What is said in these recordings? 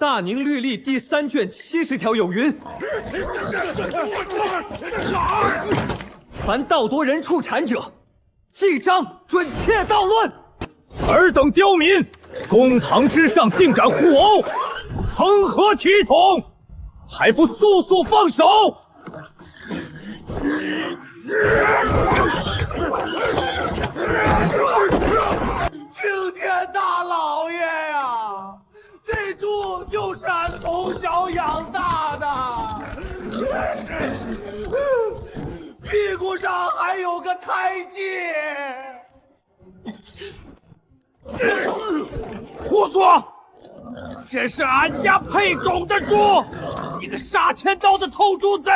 大宁律例第3卷70条有云：凡盗夺人畜产者，记章准切盗论。尔等刁民，公堂之上竟敢互殴，成何体统？还不速速放手！青天大老爷呀，这猪就是俺从小养大的，屁股上还有个胎记。胡说！这是俺家配种的猪，你个杀千刀的偷猪贼！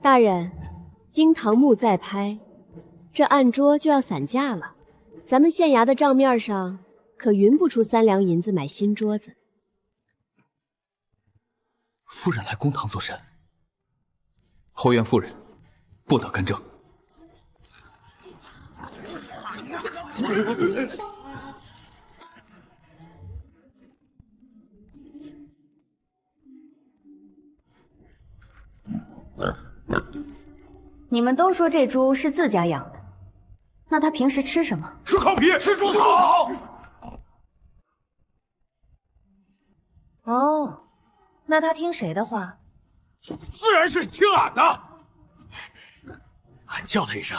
大人，惊堂木再拍，这案桌就要散架了。咱们县衙的账面上可匀不出3两银子买新桌子。夫人来公堂作审，后院夫人不得干政。你们都说这猪是自家养的，那它平时吃什么？吃糠皮，吃猪草。哦，那它听谁的话？自然是听俺的。俺叫他一声，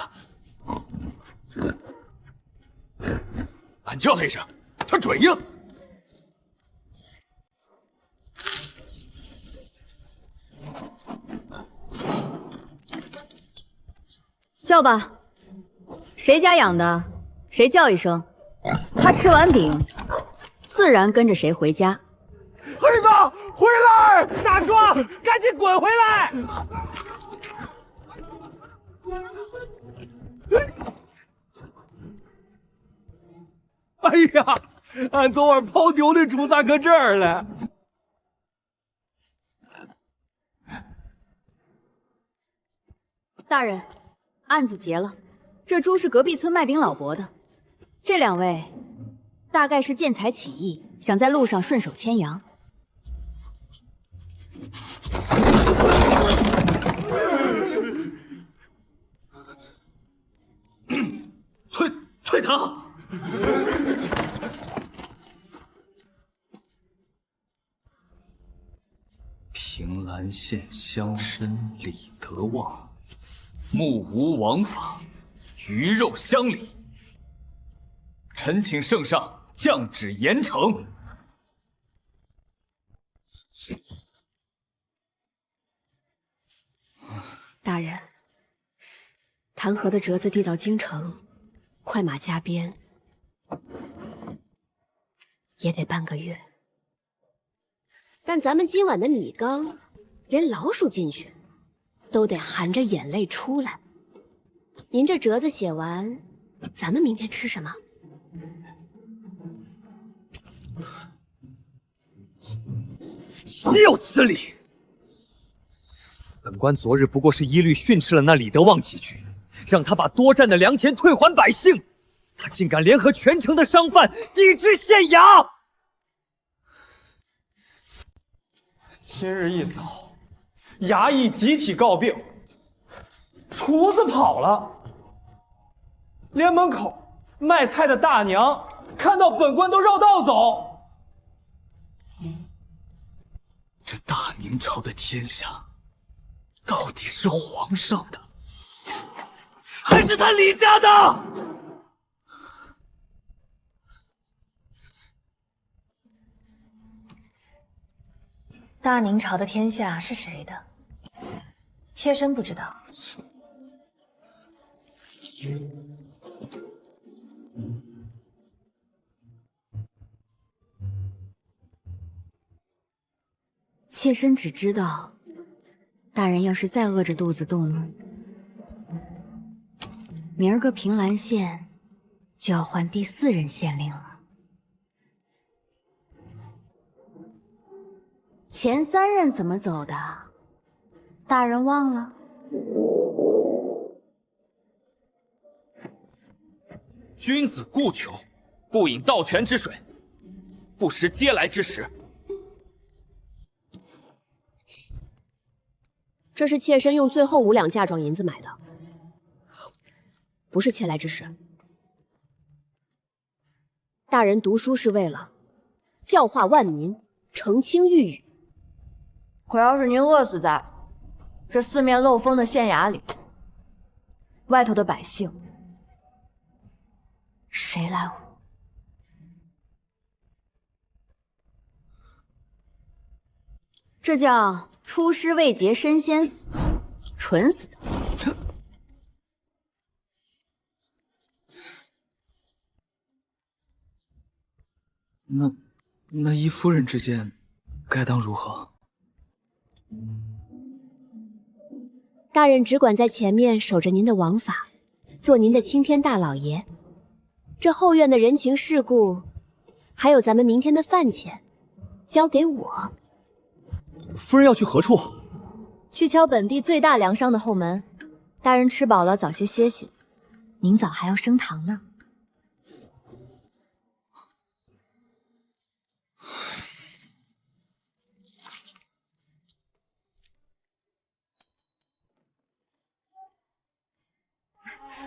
俺叫他一声，他准应。叫吧，谁家养的，谁叫一声，他吃完饼，自然跟着谁回家。黑子，回来！大壮，赶紧滚回来！哎呀，俺昨晚泡丢的猪咋搁这儿了？大人，案子结了，这猪是隔壁村卖饼老伯的，这2位大概是见财起意，想在路上顺手牵羊。退堂！平兰县乡绅李德旺，目无王法，鱼肉乡里。臣请圣上降旨严惩。大人，弹劾的折子递到京城，快马加鞭，也得半个月。但咱们今晚的米缸，连老鼠进去都得含着眼泪出来。您这折子写完，咱们明天吃什么？岂有此理！本官昨日不过是一律训斥了那李德旺几句，让他把多占的良田退还百姓，他竟敢联合全城的商贩抵制县衙。今日一早，衙役集体告病，厨子跑了，连门口卖菜的大娘看到本官都绕道走。这大明朝的天下，到底是皇上的，还是他李家的？大宁朝的天下是谁的？妾身不知道。妾身只知道，大人要是再饿着肚子动怒，明儿个平兰县就要换第4任县令了。前3任怎么走的？大人忘了？君子固穷，不饮盗泉之水，不食嗟来之食。这是妾身用最后5两嫁妆银子买的，不是嗟来之食。大人读书是为了教化万民，澄清狱语。可要是您饿死在这四面漏风的县衙里，外头的百姓谁来护？这叫出师未捷身先死，蠢死的。那依夫人之见，该当如何？大人只管在前面守着您的王法，做您的青天大老爷。这后院的人情世故，还有咱们明天的饭钱，交给我。夫人要去何处？去敲本地最大粮商的后门。大人吃饱了，早些歇息，明早还要升堂呢。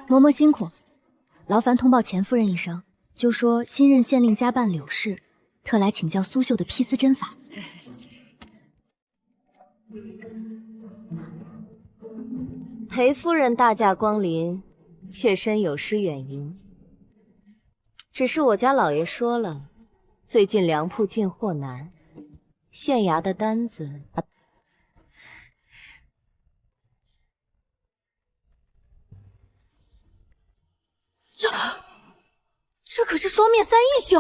嬷嬷辛苦，劳烦通报钱夫人一声，就说新任县令家办柳氏特来请教苏绣的披丝针法。裴夫人大驾光临，妾身有失远迎。只是我家老爷说了，最近粮铺进货难，县衙的单子这可是双面三义绣。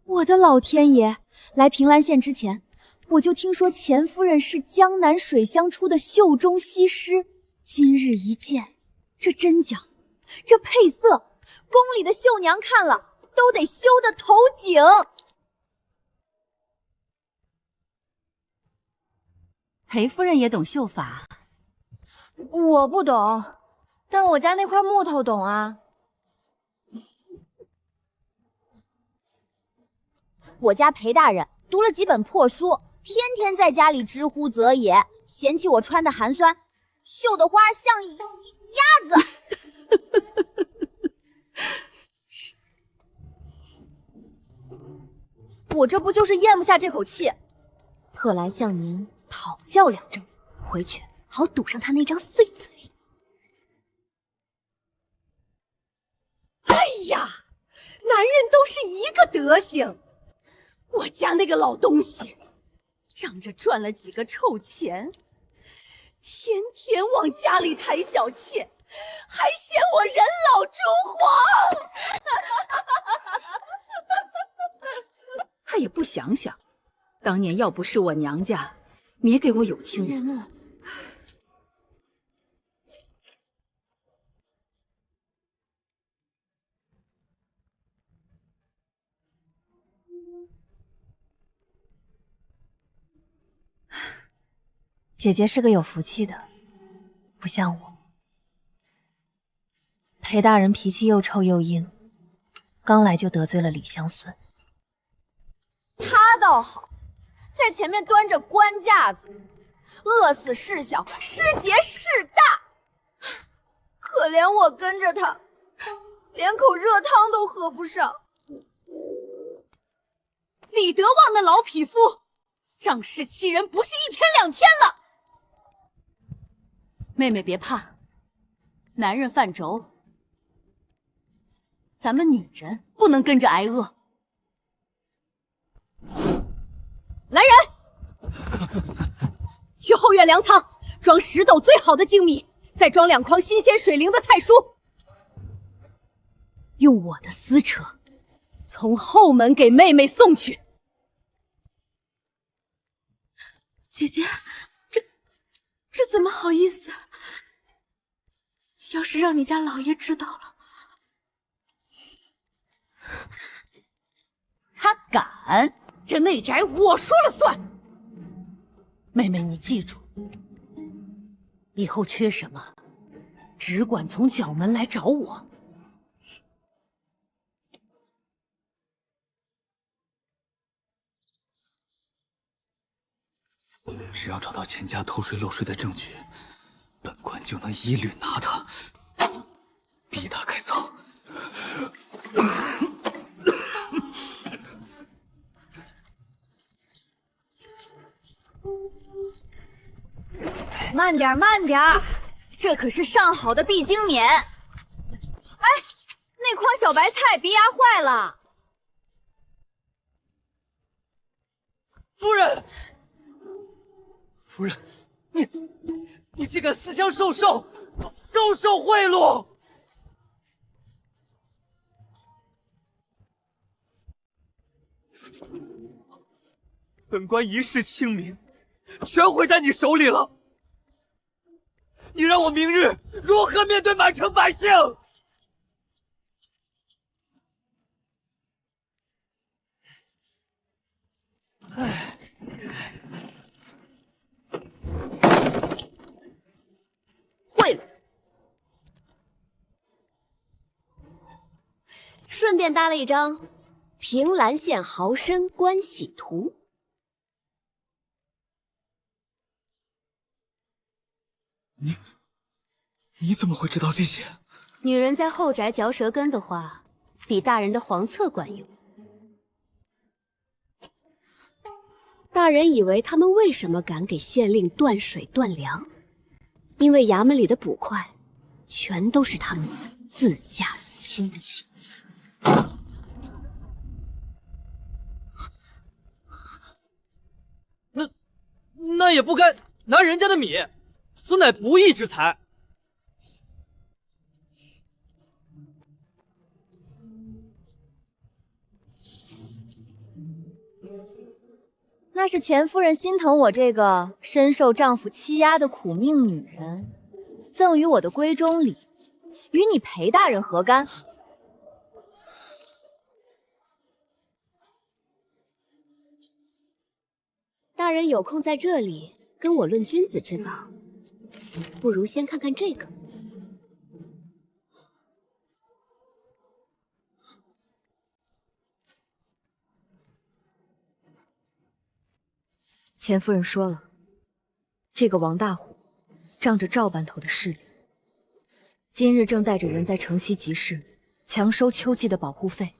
我的老天爷！来平兰县之前，我就听说钱夫人是江南水乡出的绣中西施。今日一见，这针脚，这配色，宫里的绣娘看了都得羞得头颈。裴夫人也懂绣法？我不懂，但我家那块木头懂啊。我家裴大人读了几本破书，天天在家里知乎则也，嫌弃我穿的寒酸，绣的花像鸭子。我这不就是咽不下这口气，特来向您讨教两正，回去好堵上他那张碎嘴。哎呀，男人都是一个德行。我家那个老东西，仗着赚了几个臭钱，天天往家里抬小妾，还嫌我人老珠黄。他也不想想，当年要不是我娘家没给我有情人，姐姐是个有福气的，不像我。裴大人脾气又臭又硬，刚来就得罪了李香孙。他倒好，在前面端着官架子，饿死事小，失节事大。可怜我跟着他，连口热汤都喝不上。李德旺那老匹夫，仗势欺人不是一天两天了。妹妹别怕，男人犯轴，咱们女人不能跟着挨饿。来人，去后院粮仓装10斗最好的精米，再装2筐新鲜水灵的菜蔬，用我的私车从后门给妹妹送去。姐姐，这怎么好意思？要是让你家老爷知道了，他敢？这内宅我说了算。妹妹，你记住，以后缺什么，只管从角门来找我。只要找到钱家偷税漏税的证据，本官就能一律拿他，逼他开仓。慢点，慢点，这可是上好的必经免。哎，那筐小白菜别压坏了。夫人，夫人，你竟敢私相授受，收受贿赂！本官一世清明，全毁在你手里了。你让我明日如何面对满城百姓？唉，贿赂，顺便搭了一张平兰县豪绅关系图。你怎么会知道这些？女人在后宅嚼舌根的话，比大人的黄册管用。大人以为他们为什么敢给县令断水断粮？因为衙门里的捕快，全都是他们自家的亲戚。那也不该拿人家的米，此乃不义之财。那是钱夫人心疼我这个深受丈夫欺压的苦命女人，赠予我的闺中礼，与你裴大人何干？大人有空在这里跟我论君子之道，不如先看看这个。钱夫人说了，这个王大虎仗着赵班头的势力，今日正带着人在城西集市强收秋季的保护费，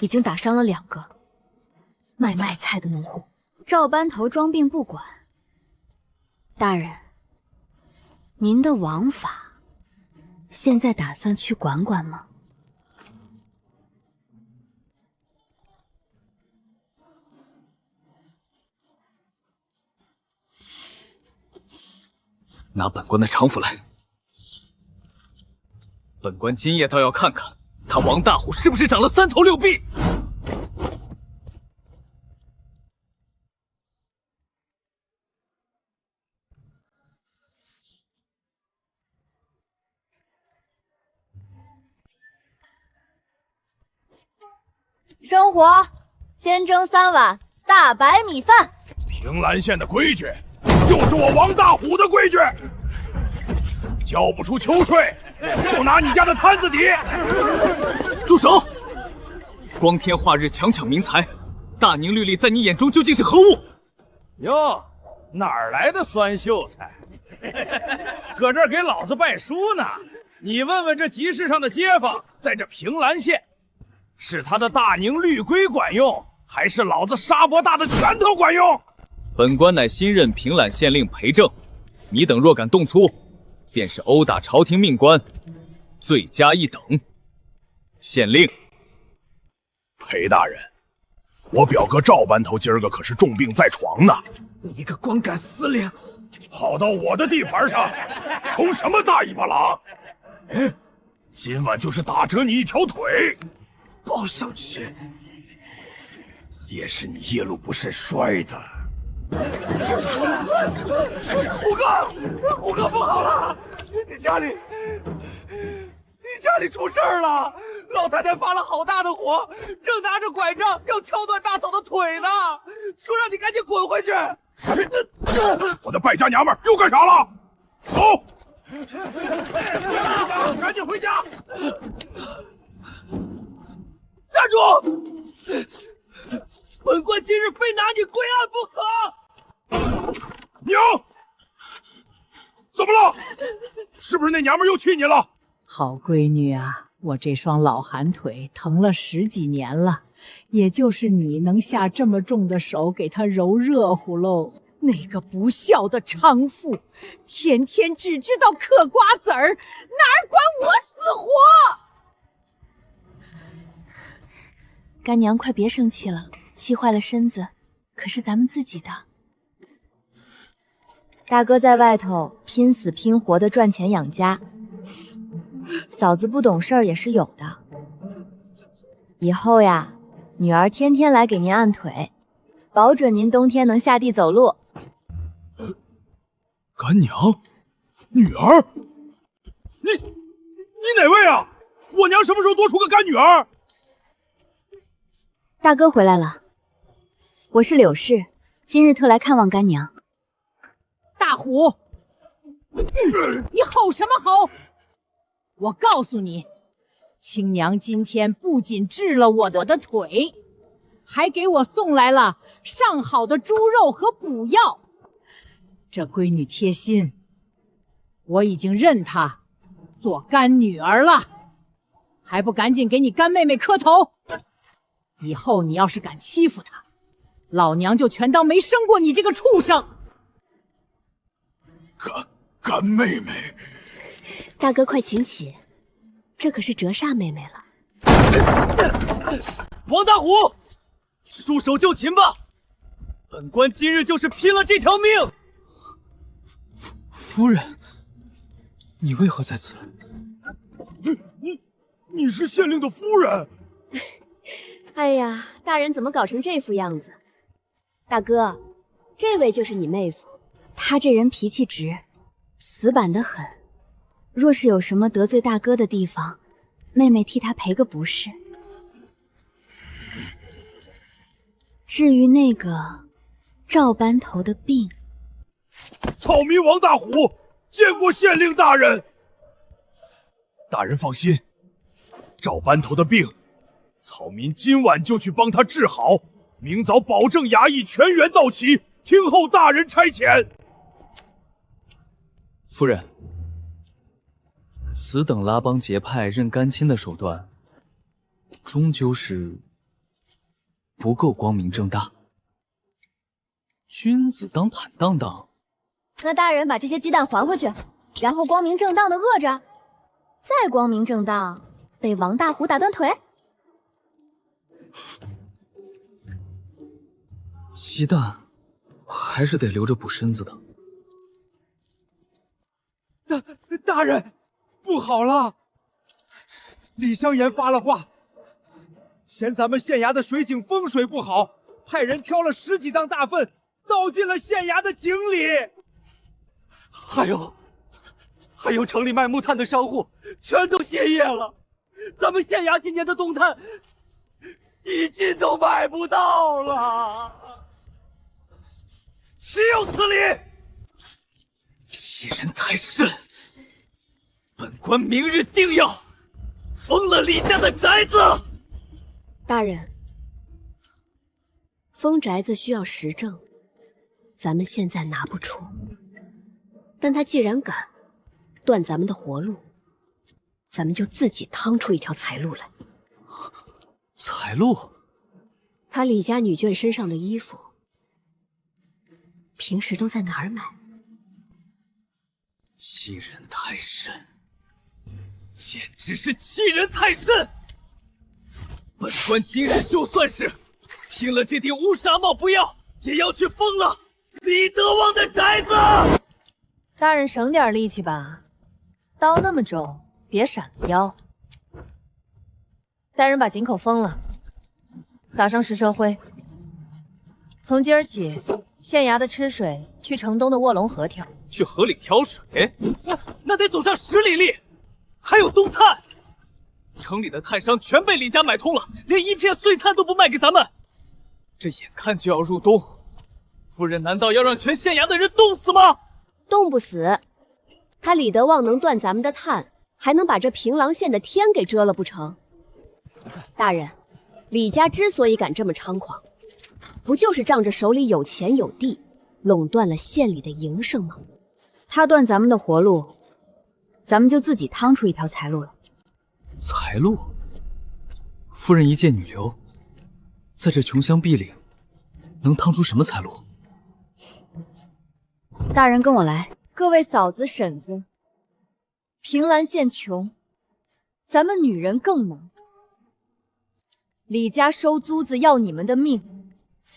已经打伤了2个卖麦菜的农户。赵班头装病不管，大人，您的王法现在打算去管管吗？拿本官的常府来，本官今夜倒要看看他王大虎是不是长了3头6臂。生火，先蒸3碗大白米饭。平兰县的规矩，就是我王大虎的规矩。交不出秋税，就拿你家的摊子底。住手！光天化日强抢民财，大宁律例在你眼中究竟是何物？哟，哪儿来的酸秀才？搁这儿给老子拜书呢？你问问这集市上的街坊，在这平兰县，是他的大宁律规管用，还是老子沙伯大的拳头管用？本官乃新任平览县令裴正，你等若敢动粗，便是殴打朝廷命官，罪加一等。县令，裴大人，我表哥赵班头今儿个可是重病在床呢。你个光杆司令，跑到我的地盘上，充什么大尾巴狼？今晚就是打折你一条腿，抱上去。也是你夜路不慎摔的。虎哥不好了，你家里出事儿了，老太太发了好大的火，正拿着拐杖要敲断大嫂的腿。腿呢，说让你赶紧滚回去。我的败家娘们儿又干啥了？走，赶紧回家！站住！本官今日非拿你归案不可！娘，怎么了？是不是那娘们儿又气你了？好闺女啊，我这双老寒腿疼了10几年了，也就是你能下这么重的手给她揉热乎喽。那个不孝的娼妇，天天只知道嗑瓜子儿，哪管我死活！干娘，快别生气了，气坏了身子，可是咱们自己的。大哥在外头拼死拼活的赚钱养家，嫂子不懂事儿也是有的。以后呀，女儿天天来给您按腿，保准您冬天能下地走路。干娘，女儿，你哪位啊？我娘什么时候多出个干女儿？大哥回来了，我是柳氏，今日特来看望干娘。大虎，你吼什么吼？我告诉你，亲娘今天不仅治了我的腿，还给我送来了上好的猪肉和补药。这闺女贴心，我已经认她做干女儿了，还不赶紧给你干妹妹磕头？以后你要是敢欺负她，老娘就全当没生过你这个畜生！干妹妹，大哥快请起，这可是折煞妹妹了。王大虎，束手就擒吧！本官今日就是拼了这条命。夫人，你为何在此？你是县令的夫人？哎呀，大人怎么搞成这副样子？大哥，这位就是你妹夫，她这人脾气直，死板得很。若是有什么得罪大哥的地方，妹妹替他赔个不是。至于那个赵班头的病，草民王大虎见过县令大人。大人放心，赵班头的病，草民今晚就去帮他治好，明早保证衙役全员到齐，听候大人差遣。夫人，此等拉帮结派、认干亲的手段，终究是不够光明正大。君子当坦荡荡。那大人把这些鸡蛋还回去，然后光明正当的饿着，再光明正当被王大虎打断腿。鸡蛋还是得留着补身子的。大人，不好了！李香言发了话，嫌咱们县衙的水井风水不好，派人挑了10几担大粪倒进了县衙的井里。还有城里卖木炭的商户全都歇业了，咱们县衙今年的冬炭1斤都买不到了，岂有此理！欺人太甚！本官明日定要封了李家的宅子。大人，封宅子需要实证，咱们现在拿不出。但他既然敢断咱们的活路，咱们就自己趟出一条财路来。财路？他李家女眷身上的衣服，平时都在哪儿买？欺人太甚，简直是欺人太甚！本官今日就算是拼了这顶乌纱帽不要，也要去封了李德旺的宅子！大人省点力气吧，刀那么重，别闪了腰。大人把井口封了，撒上石蛇灰。从今儿起，县衙的吃水去城东的卧龙河挑。去河里挑水，那得走上10里地，还有冬炭。城里的炭商全被李家买通了，连一片碎炭都不卖给咱们。这眼看就要入冬，夫人难道要让全县衙的人冻死吗？冻不死，他李德旺能断咱们的炭，还能把这平狼县的天给遮了不成？大人，李家之所以敢这么猖狂，不就是仗着手里有钱有地，垄断了县里的营生吗？他断咱们的活路，咱们就自己趟出一条财路了。财路？夫人一介女流，在这穷乡僻岭，能趟出什么财路？大人跟我来。各位嫂子婶子，平兰县穷，咱们女人更能。李家收租子要你们的命，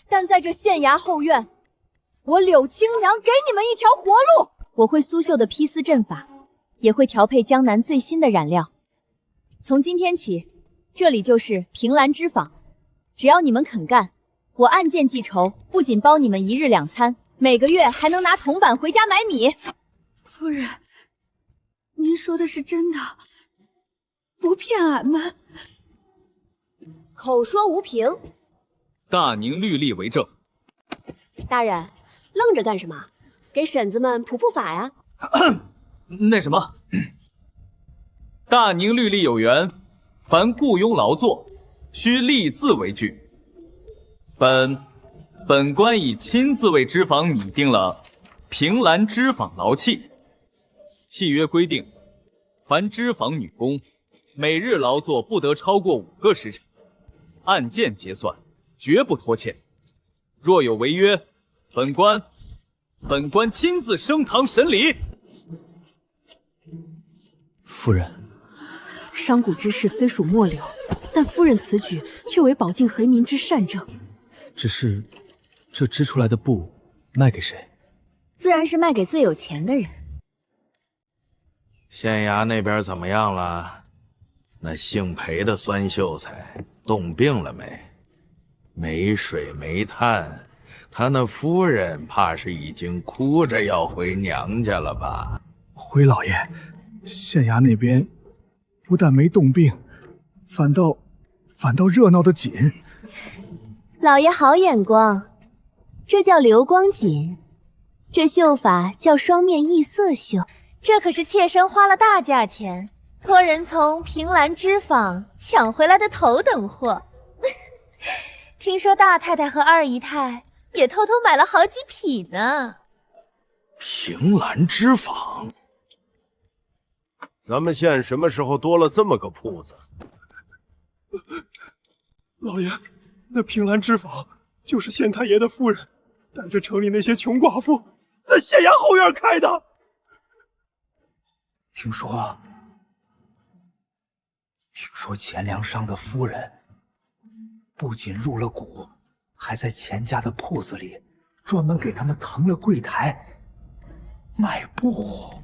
但在这县衙后院，我柳青娘给你们一条活路。我会苏绣的披丝阵法，也会调配江南最新的染料。从今天起，这里就是平兰织坊，只要你们肯干，我按件计酬，不仅包你们1日2餐，每个月还能拿铜板回家买米。夫人，您说的是真的，不骗俺们。口说无凭。大宁律例为证。大人，愣着干什么？给婶子们普法呀。那什么，大宁律例有源，凡雇佣劳作，须立字为据。本官已亲自为织坊拟定了平兰织坊劳契。契约规定，凡织坊女工每日劳作不得超过5个时辰，按件结算，绝不拖欠。若有违约，本官亲自升堂审理。夫人，商贾之事虽属末流，但夫人此举却为保境回民之善政。只是这织出来的布卖给谁？自然是卖给最有钱的人。县衙那边怎么样了？那姓裴的酸秀才冻病了没？没水没炭，他那夫人怕是已经哭着要回娘家了吧？回老爷，县衙那边不但没冻病，反倒热闹的紧。老爷好眼光，这叫流光锦，这绣法叫双面异色绣，这可是妾身花了大价钱，托人从平兰织坊抢回来的头等货。听说大太太和二姨太也偷偷买了好几匹呢。平兰织坊，咱们县什么时候多了这么个铺子？老爷，那平兰织坊就是县太爷的夫人带着城里那些穷寡妇在县衙后院开的。听说钱粮商的夫人不仅入了股，还在钱家的铺子里专门给他们腾了柜台卖布。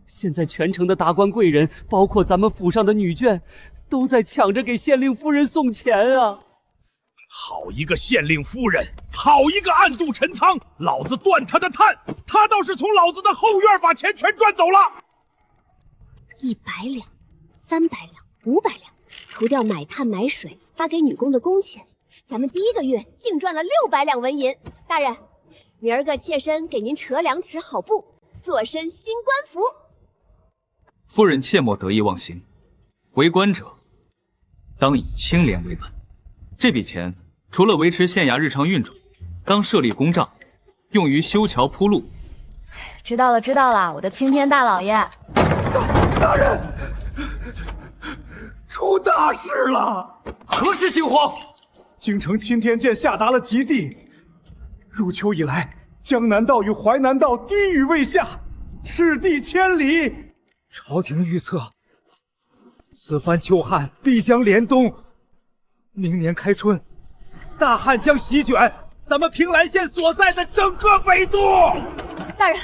现在全城的达官贵人，包括咱们府上的女眷，都在抢着给县令夫人送钱啊！好一个县令夫人，好一个暗度陈仓！老子断他的炭，他倒是从老子的后院把钱全赚走了。100两、300两、500两，除掉买炭买水发给女工的工钱，咱们第1个月净赚了600两纹银。大人，明儿个妾身给您扯2尺好布，做身新官服。夫人切莫得意忘形，为官者当以清廉为本。这笔钱除了维持县衙日常运转，当设立公账，用于修桥铺路。知道了，我的青天大老爷。大人，出大事了！何事惊慌？京城钦天监下达了急令，入秋以来，江南道与淮南道滴雨未下，赤地千里。朝廷预测，此番秋旱必将连冬，明年开春，大旱将席卷咱们平兰县所在的整个北都。大人，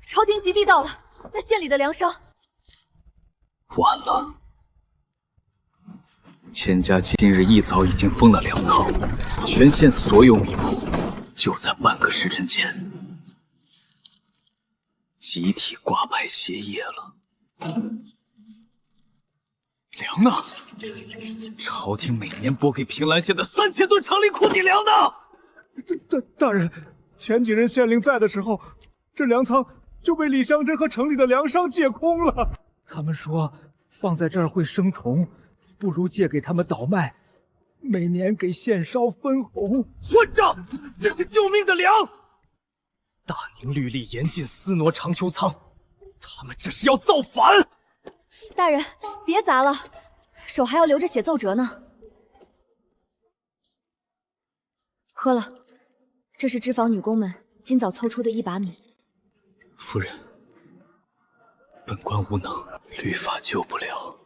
朝廷急地到了，那县里的粮商……晚了，钱家今日一早已经封了粮仓，全县所有米铺就在半个时辰前集体挂牌歇业了。粮呢？朝廷每年拨给平兰县的3000吨长力库底粮呢？大人，前几任县令在的时候，这粮仓就被李香珍和城里的粮商借空了。他们说放在这儿会生虫，不如借给他们倒卖，每年给县烧分红。混账！这是救命的粮！大宁律例严禁私挪长秋仓，他们这是要造反！大人，别砸了，手还要留着写奏折呢。喝了，这是脂肪女工们今早凑出的1把米。夫人，本官无能，律法救不了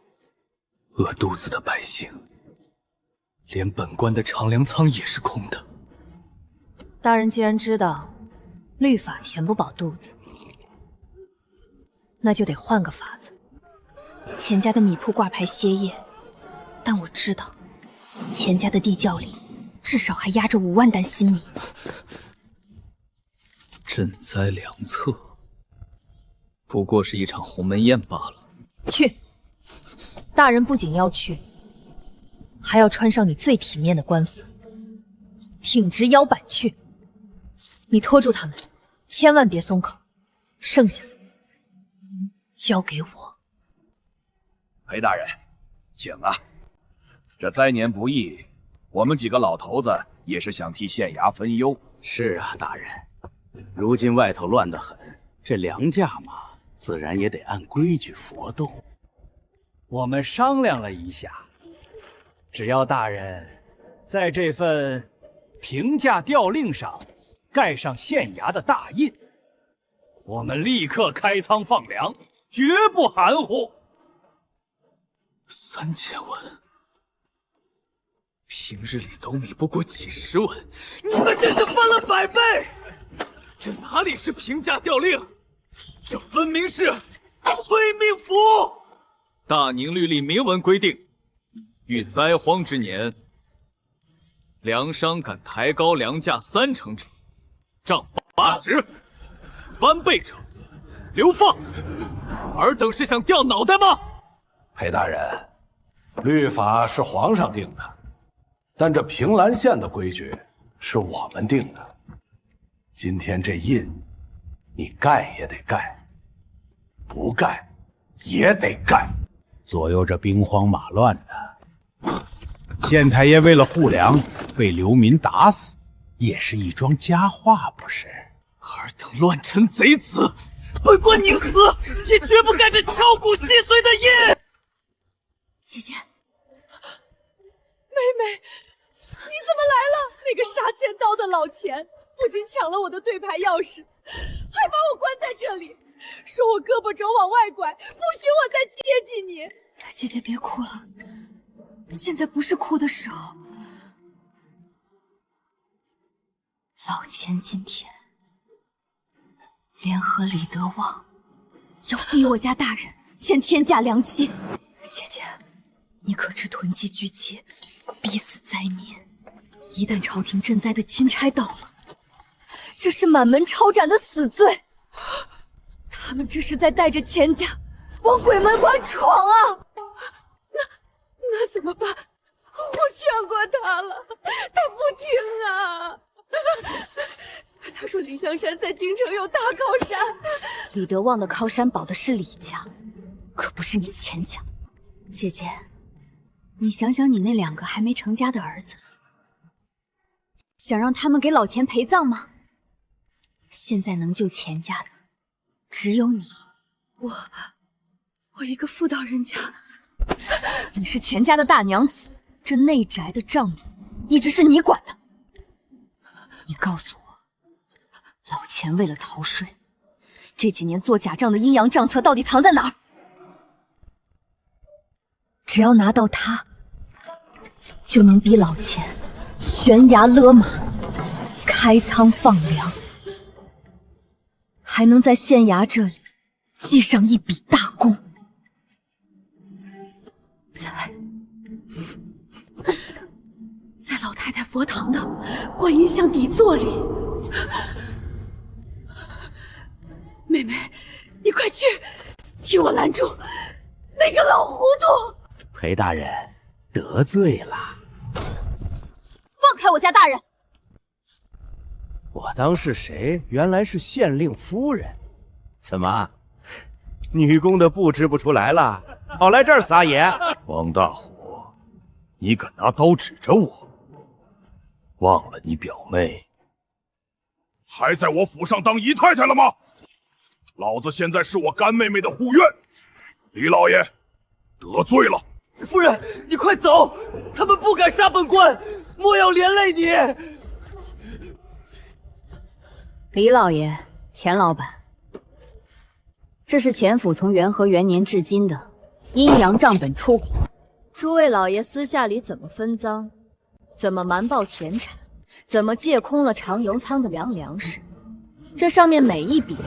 饿肚子的百姓，连本官的长粮仓也是空的。大人既然知道律法填不饱肚子，那就得换个法子。钱家的米铺挂牌歇业，但我知道钱家的地窖里至少还压着5万担新米。赈灾良策，不过是一场鸿门宴罢了。去，大人不仅要去，还要穿上你最体面的官服，挺直腰板去。你拖住他们，千万别松口，剩下的交给我。裴大人，请啊！这灾年不易，我们几个老头子也是想替县衙分忧。是啊，大人，如今外头乱得很，这粮价嘛，自然也得按规矩浮动。我们商量了一下，只要大人在这份平价调令上盖上县衙的大印，我们立刻开仓放粮，绝不含糊。3000文，平日里斗米不过几十文，你们这是翻了100倍！这哪里是平价调令，这分明是催命符！大宁律例明文规定，遇灾荒之年，粮商敢抬高粮价30%者，杖8职；翻倍者，流放。尔等是想掉脑袋吗？裴大人，律法是皇上定的，但这平兰县的规矩是我们定的。今天这印，你盖也得盖，不盖也得盖。左右这兵荒马乱的，县太爷为了护粮被流民打死，也是一桩佳话，不是？尔等乱臣贼子，本官宁死也绝不盖这敲骨吸髓的印！姐姐，妹妹，你怎么来了？那个杀千刀的老钱不仅抢了我的对牌钥匙，还把我关在这里，说我胳膊肘往外拐，不许我再接近你。姐姐别哭了，现在不是哭的时候。老钱今天联合李德旺，要逼我家大人签天价粮期。姐姐，你可知囤积居奇，逼死灾民？一旦朝廷赈灾的钦差到了，这是满门抄斩的死罪。他们这是在带着钱家往鬼门关闯啊！那怎么办？我劝过他了，他不听啊。他说李香山在京城有大靠山。李德旺的靠山保的是李家，可不是你钱家。姐姐，你想想你那2个还没成家的儿子，想让他们给老钱陪葬吗？现在能救钱家的只有你。我一个妇道人家，你是钱家的大娘子，这内宅的账目一直是你管的。你告诉我，老钱为了逃税，这几年做假账的阴阳账册到底藏在哪儿？只要拿到它，就能逼老钱悬崖勒马，开仓放粮，还能在县衙这里记上一笔大功。在老太太佛堂的观音像底座里。妹妹，你快去，替我拦住那个老糊涂！裴大人得罪了。放开我家大人！我当是谁？原来是县令夫人。怎么，女宫的布织不出来了，跑来这儿撒野？王大虎，你敢拿刀指着我？忘了你表妹还在我府上当姨太太了吗？老子现在是我干妹妹的护院，李老爷得罪了。夫人，你快走！他们不敢杀本官，莫要连累你。李老爷，钱老板，这是钱府从元和元年至今的阴阳账本出款。诸位老爷私下里怎么分赃，怎么瞒报田产，怎么借空了长油仓的粮食，这上面每一笔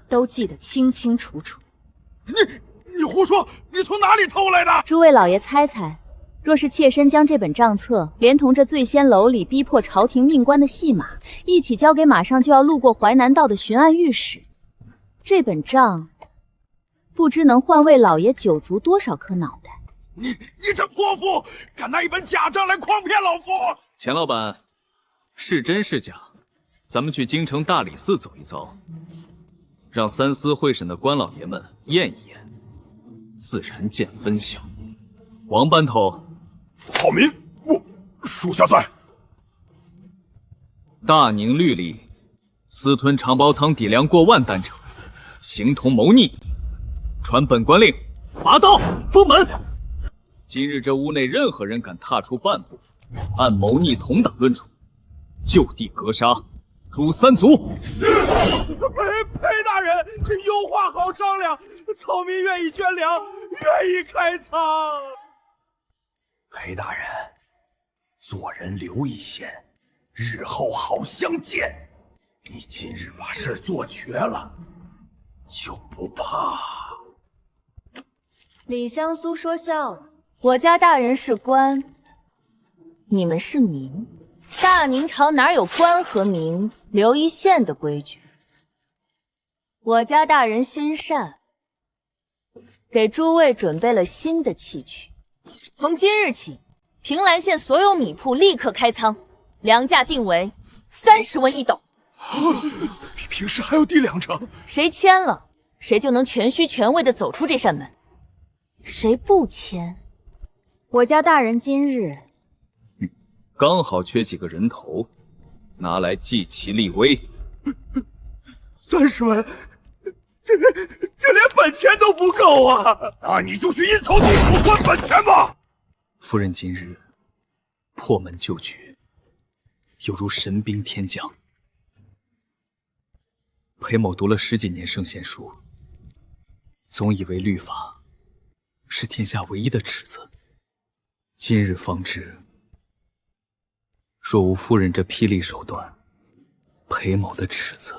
都记得清清楚楚。你胡说！你从哪里偷来的？诸位老爷猜猜，若是妾身将这本账册连同这醉仙楼里逼迫朝廷命官的戏码一起交给马上就要路过淮南道的巡按御史，这本账不知能换位老爷九族多少颗脑袋。你这泼妇，敢拿一本假账来诓骗老夫！钱老板，是真是假？咱们去京城大理寺走一遭，让三司会审的官老爷们验一验，自然见分晓。王班头，草民，我属下在。大宁律例，私吞长包仓底粮过万担者，形同谋逆。传本官令，拔刀封门。今日这屋内任何人敢踏出半步，按谋逆同党论处，就地格杀，诛三族。裴大人，这有话好商量，草民愿意捐粮，愿意开仓。裴大人，做人留一线，日后好相见。你今日把事做绝了，就不怕。李香苏说笑了，我家大人是官，你们是民。大宁朝哪有官和民留一线的规矩？我家大人心善，给诸位准备了新的器具。从今日起，平兰县所有米铺立刻开仓，粮价定为30文一斗，比平时还要低2成。谁签了，谁就能全虚全位的走出这扇门。谁不签，我家大人今日刚好缺几个人头，拿来祭旗立威。30文，这连本钱都不够啊！那你就去阴曹地府还本钱吧。夫人今日破门救局，犹如神兵天降。裴某读了10几年圣贤书，总以为律法是天下唯一的尺子，今日方知，若无夫人这霹雳手段，裴某的尺子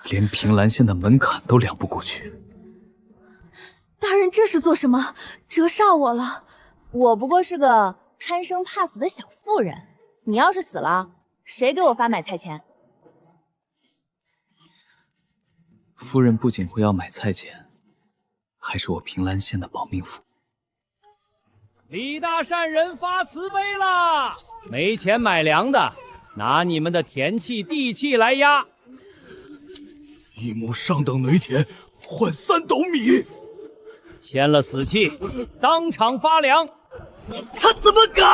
连平兰县的门槛都量不过去。大人这是做什么？折煞我了。我不过是个贪生怕死的小妇人，你要是死了，谁给我发买菜钱？夫人不仅会要买菜钱，还是我平兰县的保命符。李大善人发慈悲了，没钱买粮的，拿你们的田契、地契来押。一亩上等煤田换3斗米，签了此契，当场发粮。他怎么敢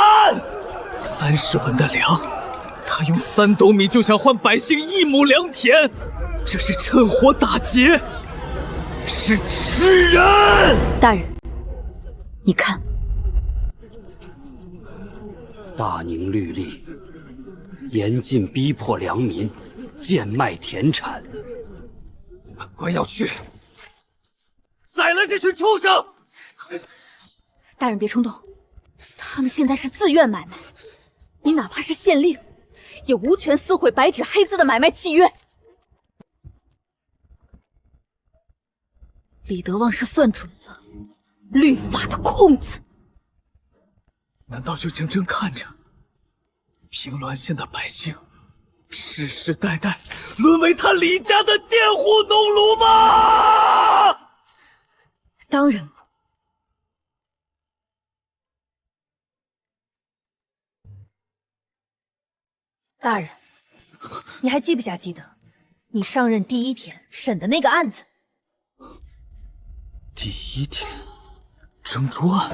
？30文的粮，他用3斗米就想换百姓1亩良田，这是趁火打劫，是吃人！大人，你看，大宁律例严禁逼迫良民贱卖田产。本官要去宰了这群畜生！大人别冲动，他们现在是自愿买卖，你哪怕是县令，也无权撕毁白纸黑字的买卖契约。李德旺是算准了律法的空子，难道就睁睁看着平峦县的百姓世世代代沦为他李家的佃户农奴吗？当然不。大人，你还记不记得，你上任第1天审的那个案子？第1天，争猪案。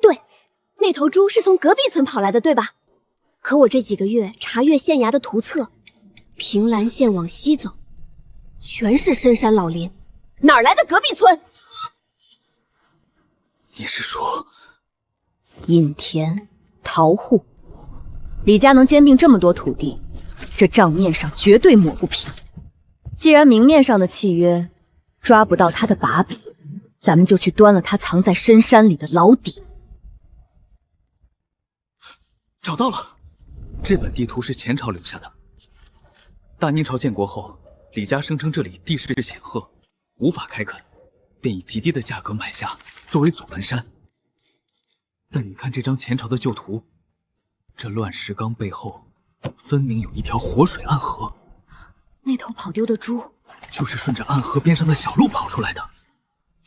对，那头猪是从隔壁村跑来的，对吧？可我这几个月查阅县衙的图册，平兰县往西走，全是深山老林，哪来的隔壁村？你是说，尹田、桃户，李家能兼并这么多土地，这账面上绝对抹不平。既然明面上的契约抓不到他的把柄，咱们就去端了他藏在深山里的老底。找到了，这本地图是前朝留下的。大宁朝建国后，李家声称这里地势险恶，无法开垦，便以极低的价格买下，作为祖坟山。但你看这张前朝的旧图，这乱石岗背后分明有一条活水暗河。那头跑丢的猪，就是顺着暗河边上的小路跑出来的。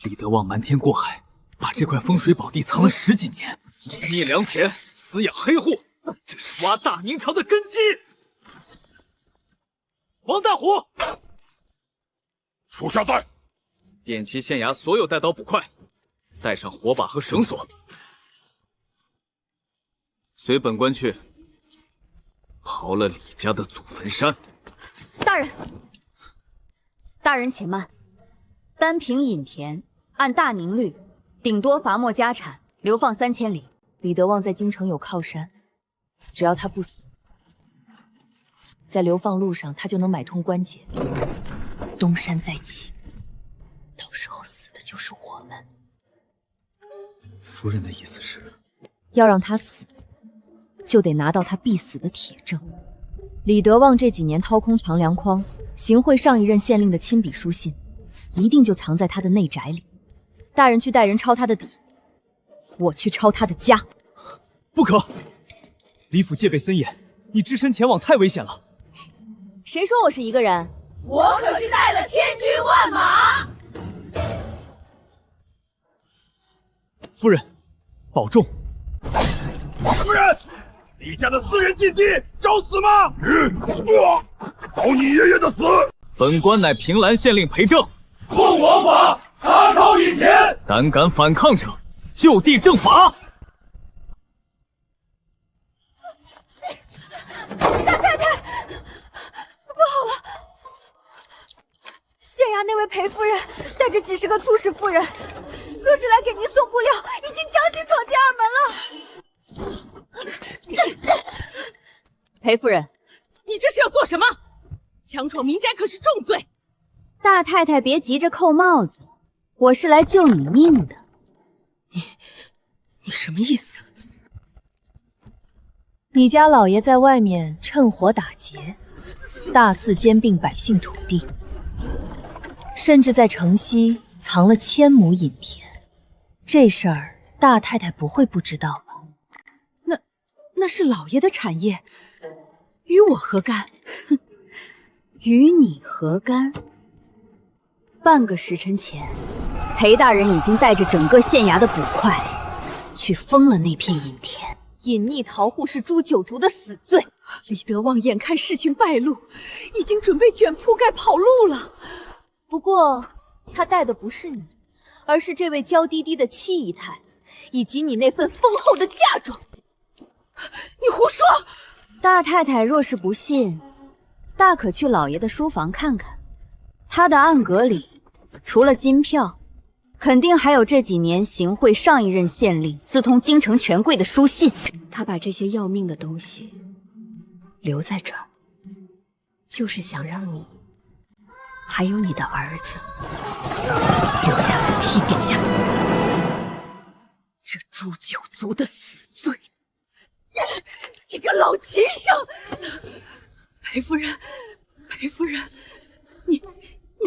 李德旺瞒天过海，把这块风水宝地藏了10几年，灭良田，饲养黑户，这是挖大明朝的根基。王大虎，属下在。点齐县衙所有带刀捕快，带上火把和绳索，随本官去刨了李家的祖坟山。大人，大人且慢。单凭尹田，按大宁律，顶多罚没家产，流放3000里。李德旺在京城有靠山，只要他不死，在流放路上他就能买通关节，东山再起。到时候死的就是我们。夫人的意思是，要让他死，就得拿到他必死的铁证。李德旺这几年掏空长粮筐，行贿上一任县令的亲笔书信，一定就藏在他的内宅里。大人去带人抄他的底，我去抄他的家。不可！李府戒备森严，你只身前往太危险了。谁说我是一个人？我可是带了千军万马。夫人，保重。什么人？李家的私人禁地，找死吗？找你爷爷的死！本官乃平兰县令裴正，奉王法，查抄尹田。胆敢反抗者，就地正法。大太太，不好了！县衙那位裴夫人带着几10个粗使妇人，说是来给您送布料，已经强行闯进二门了。裴夫人，你这是要做什么？强闯民宅可是重罪。大太太别急着扣帽子，我是来救你命的。你什么意思？你家老爷在外面趁火打劫，大肆兼并百姓土地，甚至在城西藏了1000亩尹田。这事儿大太太不会不知道吧？那是老爷的产业，与我何干？与你何干？半个时辰前，裴大人已经带着整个县衙的捕快去封了那片尹田。隐匿逃户是诛九族的死罪。李德旺眼看事情败露，已经准备卷铺盖跑路了。不过他带的不是你，而是这位娇滴滴的7姨太，以及你那份丰厚的嫁妆。你胡说！大太太若是不信，大可去老爷的书房看看，他的暗格里除了金票，肯定还有这几年行贿上一任县令私通京城权贵的书信。他把这些要命的东西留在这儿，就是想让你还有你的儿子留下来替殿下。这诛九族的死罪！这个老禽生！裴夫人，裴夫人，你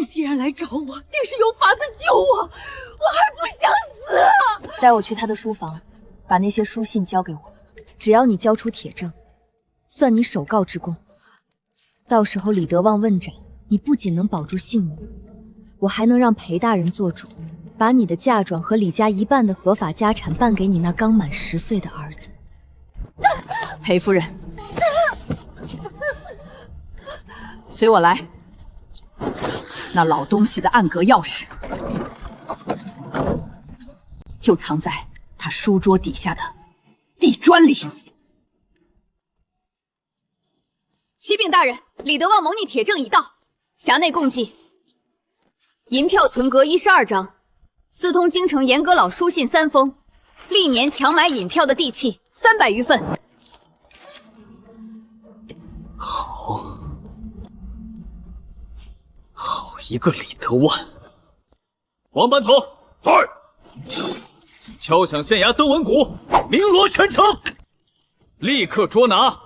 既然来找我，定是有法子救我，我还不想死啊！带我去他的书房，把那些书信交给我。只要你交出铁证，算你首告之功。到时候李德旺问斩，你不仅能保住性命，我还能让裴大人做主，把你的嫁妆和李家1半的合法家产办给你那刚满10岁的儿子。裴夫人，随我来。那老东西的暗格钥匙，就藏在他书桌底下的地砖里。启禀大人，李德旺谋逆铁证已到，匣内共计银票存格12张，私通京城严阁老书信3封，历年强买银票的地契300余份。好一个李德万！王班头在，敲响县衙登闻鼓，鸣锣全城，立刻捉拿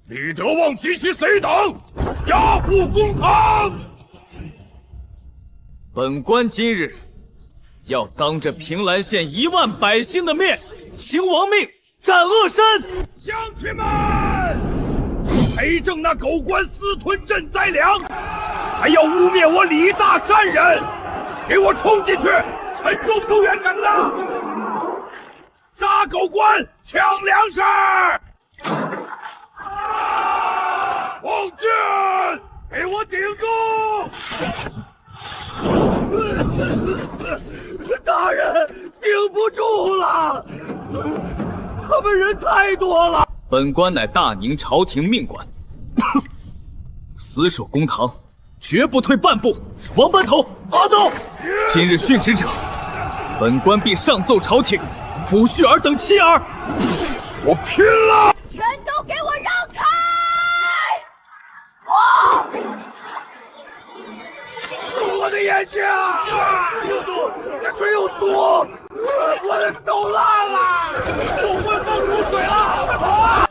李德旺及其贼党，押赴公堂。本官今日要当着平兰县1万百姓的面，行王命，斩恶山。乡亲们，裴正那狗官私吞赈灾粮，还要污蔑我李大山人，给我冲进去，沉住救援岗了！杀狗官，抢粮食！奉军，给我顶住！大人，顶不住了，他们人太多了。本官乃大宁朝廷命官，死守公堂，绝不退半步。王班头，阿斗，今日殉职者，本官必上奏朝廷，抚恤尔等妻儿。我拼了！全都给我让开！我的眼睛！这水有毒！我的手烂了！我会放毒水了！快跑啊！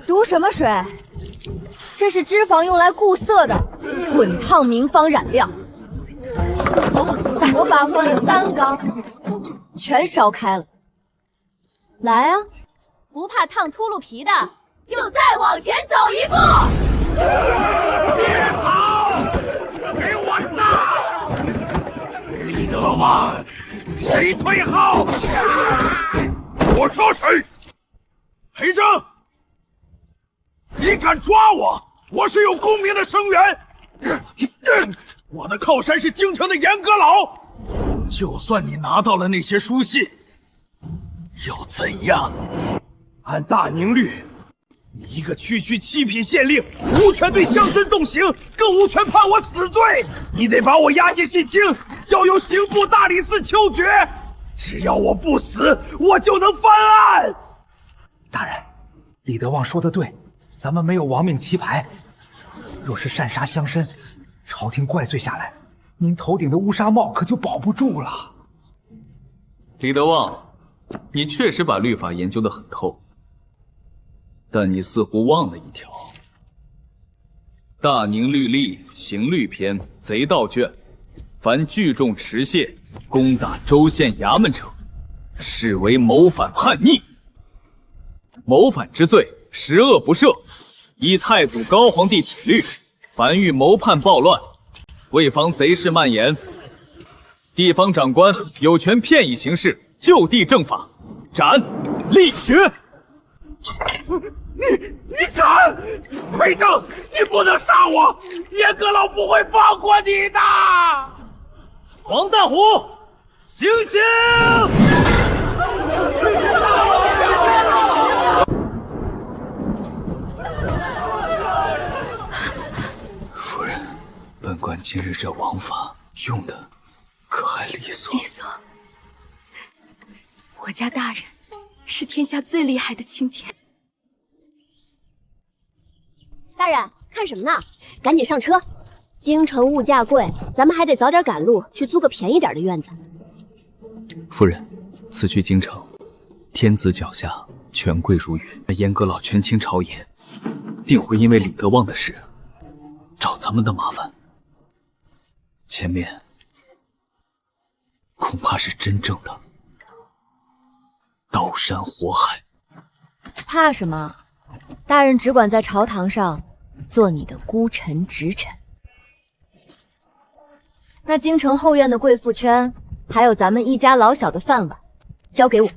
毒什么水？这是脂肪用来固色的滚烫明方染料。我把放了3缸，全烧开了。来啊！不怕烫秃噜皮的，就再往前走一步！别跑！给我打！李德旺，谁退后？我说谁？裴正，你敢抓我？我是有功名的生源，我的靠山是京城的严阁老。就算你拿到了那些书信，又怎样？按大宁律，你一个区7品县令，无权对乡绅动刑，更无权判我死罪。你得把我押进信京，交由刑部大理寺秋决。只要我不死，我就能翻案。大人，李德旺说的对，咱们没有亡命棋牌，若是擅杀乡绅，朝廷怪罪下来，您头顶的乌纱帽可就保不住了。李德旺，你确实把律法研究得很透，但你似乎忘了一条：大宁律例刑律篇贼盗卷，凡聚众持械攻打州县衙门者，视为谋反叛逆。谋反之罪，十恶不赦。依太祖高皇帝体律，凡遇谋叛暴乱，为防贼事蔓延，地方长官有权片以行事，就地正法，斩立决。你敢！裴正，你不能杀我！严阁老不会放过你的！王大虎，行刑！夫人，本官今日这王法用的可还利索？利索。我家大人是天下最厉害的青天。大人，看什么呢？赶紧上车！京城物价贵，咱们还得早点赶路，去租个便宜点的院子。夫人，此去京城，天子脚下，权贵如云，严阁老权倾朝野，定会因为李德旺的事找咱们的麻烦。前面恐怕是真正的刀山火海。怕什么？大人只管在朝堂上做你的孤臣直臣。那京城后院的贵妇圈，还有咱们一家老小的饭碗，交给我。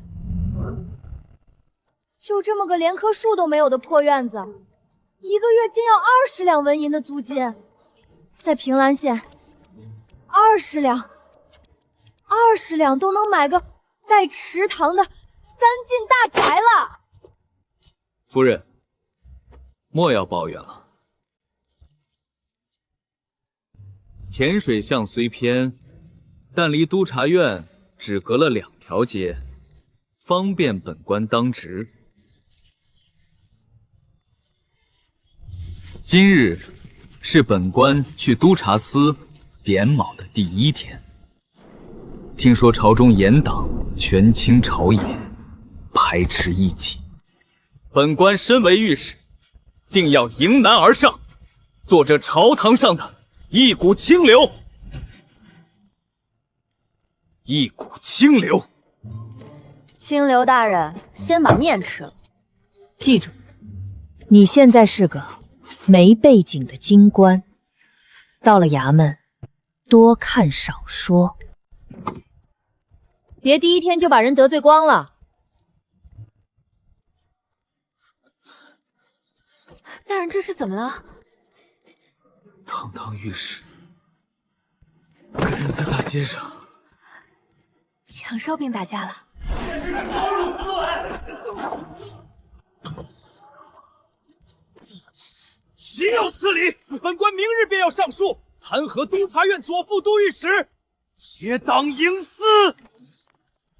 就这么个连棵树都没有的破院子， 1个月竟要20两纹银的租金，在平兰县，20两，20两都能买个带池塘的3进大宅了。夫人，莫要抱怨了。甜水巷虽偏，但离督察院只隔了2条街，方便本官当值。今日是本官去督察司点卯的第1天。听说朝中严党权倾朝野，排斥异己，本官身为御史，定要迎难而上，做这朝堂上的一股清流。一股清流。清流大人，先把面吃了。记住，你现在是个没背景的京官，到了衙门，多看少说，别第1天就把人得罪光了。大人，这是怎么了？堂堂御史，跟人在大街上抢烧饼打架了。逃入斯文，岂有此理！本官明日便要上书，弹劾督察院左副都御史，结党营私。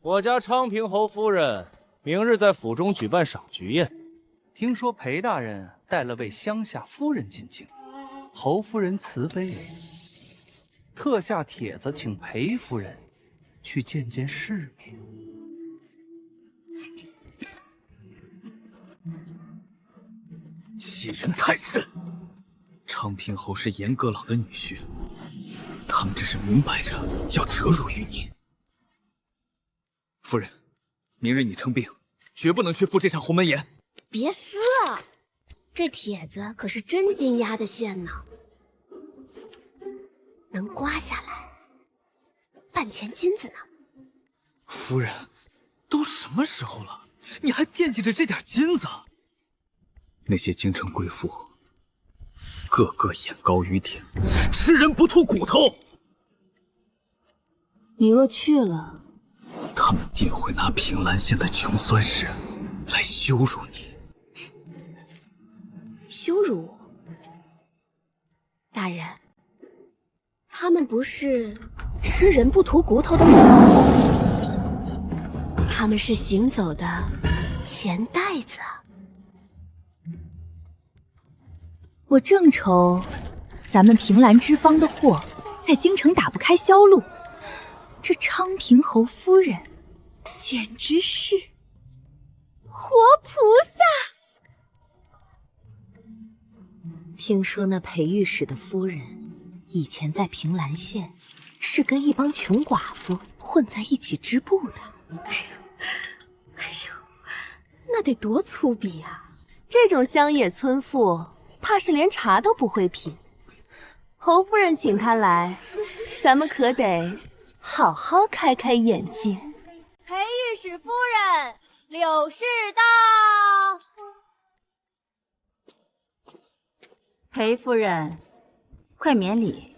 我家昌平侯夫人明日在府中举办赏菊宴，听说裴大人带了位乡下夫人进京，侯夫人慈悲，特下帖子请裴夫人去见见世面。欺人太甚！昌平侯是严阁老的女婿，他们这是明摆着要折辱于你。夫人，明日你称病，绝不能去赴这场鸿门宴。别撕啊！这帖子可是真金压的线呢，能刮下来半钱金子呢。夫人，都什么时候了，你还惦记着这点金子？那些京城贵妇，个个眼高于天，吃人不吐骨头。你若去了，他们定会拿平兰县的穷酸事来羞辱你。羞辱我？大人，他们不是吃人不吐骨头的母后，他们是行走的钱袋子。我正愁咱们平兰之方的货在京城打不开销路，这昌平侯夫人简直是活菩萨。听说那裴御史的夫人以前在平兰县是跟一帮穷寡妇混在一起织布的。哎呦，那得多粗鄙啊！这种乡野村妇怕是连茶都不会品。侯夫人请她来，咱们可得好好开开眼界。裴御史夫人，柳氏到。裴夫人，快免礼。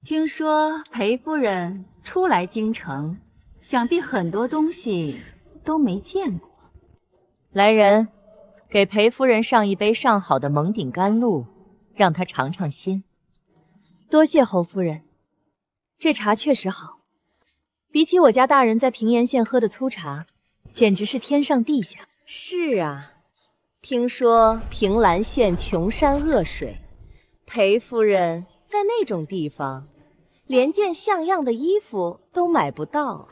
听说裴夫人初来京城，想必很多东西都没见过。来人，给裴夫人上一杯上好的蒙顶甘露，让她尝尝鲜。多谢侯夫人，这茶确实好，比起我家大人在平原县喝的粗茶，简直是天上地下。是啊。听说平兰县穷山恶水，裴夫人在那种地方，连件像样的衣服都买不到，